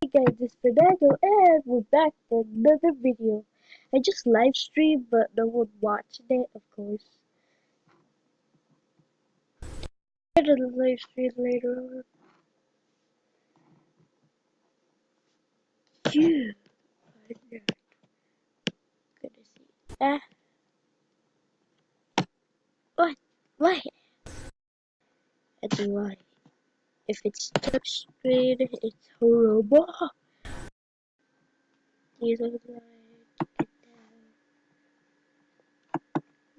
Hey guys, it's Fernando and we're back for another video. I just live streamed but no one watched it, of course. I'm gonna live stream later on. Phew, I'm not gonna see. Ah, what? Why? I do why. If it's touchscreen, it's horrible. These are the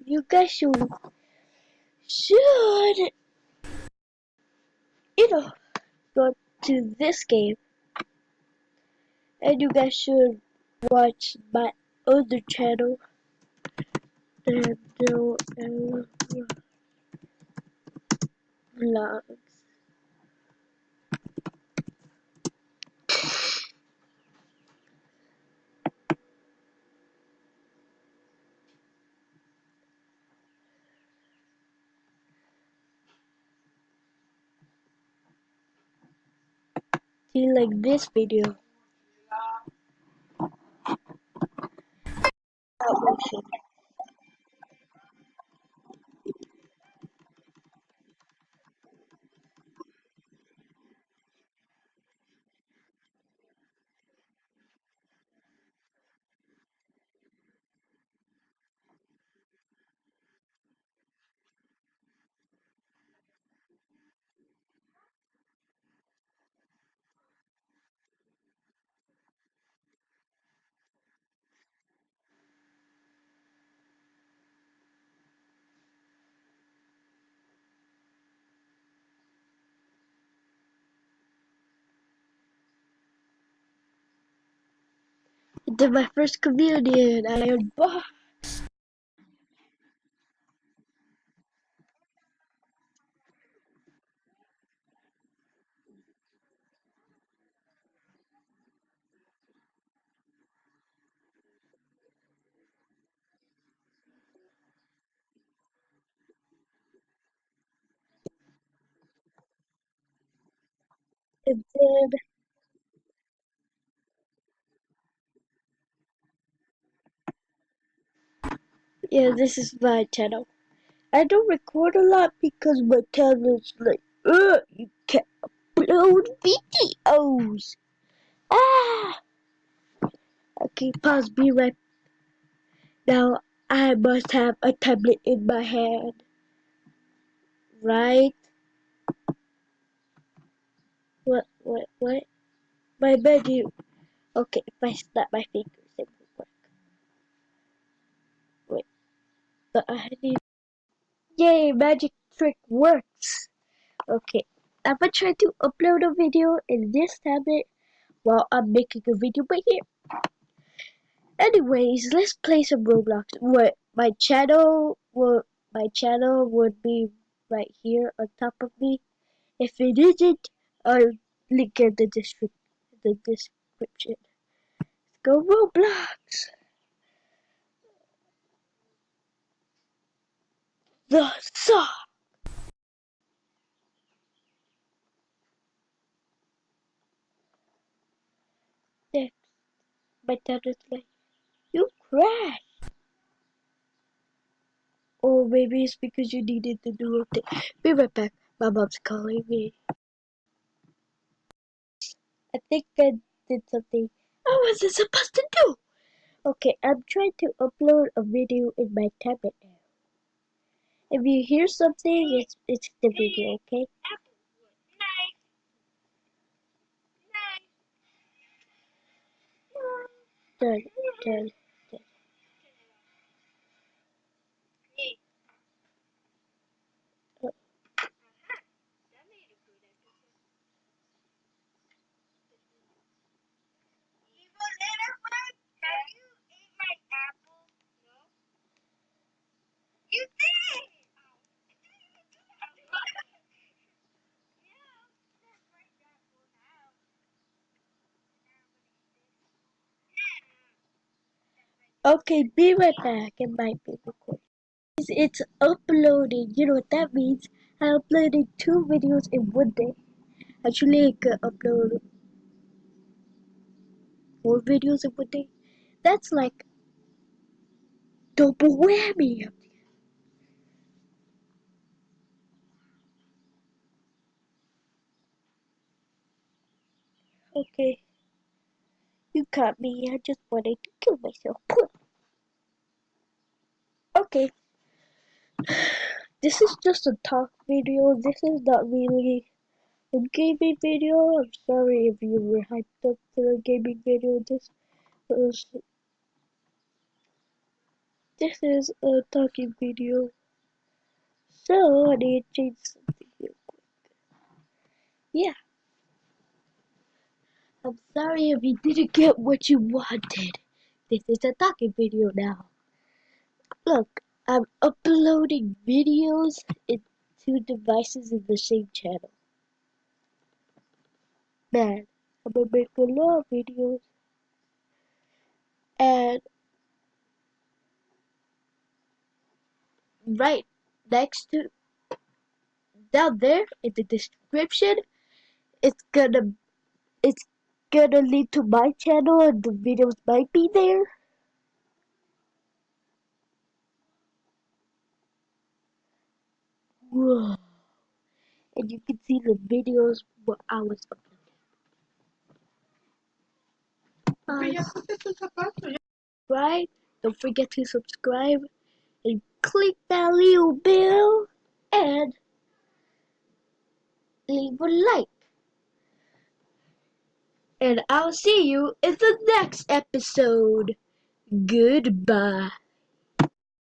You guys should, you know, go to this game and you guys should watch my other channel. Nintendo vlogs. Do you like this video? Stop motion. I did my first communion. I unboxed. And then, yeah, this is my channel. I don't record a lot because my tablet's like, you can't upload videos. Ah! Okay, pause, be right. Now, I must have a tablet in my hand, right? What? My menu. Okay, if I snap my fingers, it will work. Wait, but I need. Yay, magic trick works! Okay, I'm gonna try to upload a video in this tablet while I'm making a video right here. Anyways, let's play some Roblox. What my channel would be right here on top of me. If it isn't, I'll link in the description. Let's go Roblox! The song! Next, my tablet's like, you crashed! Or maybe it's because you needed to do a thing. Be right back. My mom's calling me. I think I did something I wasn't supposed to do. Okay, I'm trying to upload a video in my tablet now. If you hear something, it's the video, okay? Done, done, done. Uh, Okay, be right back. It might be recording. It's uploading. You know what that means? I uploaded 2 videos in one day. Actually, I could upload 4 videos in one day. That's like double whammy. Okay, you caught me. I just wanted to kill myself. Okay, this is just a talk video. This is not really a gaming video. I'm sorry if you were hyped up for a gaming video. Was, this is a talking video. So I need to change something here. Yeah, I'm sorry if you didn't get what you wanted. This is a talking video now. Look, I'm uploading videos in 2 devices in the same channel. Man, I'm gonna make a lot of videos. And right next to down there in the description, it's gonna it's gonna lead to my channel and the videos might be there. Whoa. And you can see the videos what I was uploading. Right? Don't forget to subscribe and click that little bell and leave a like. And I'll see you in the next episode. Goodbye.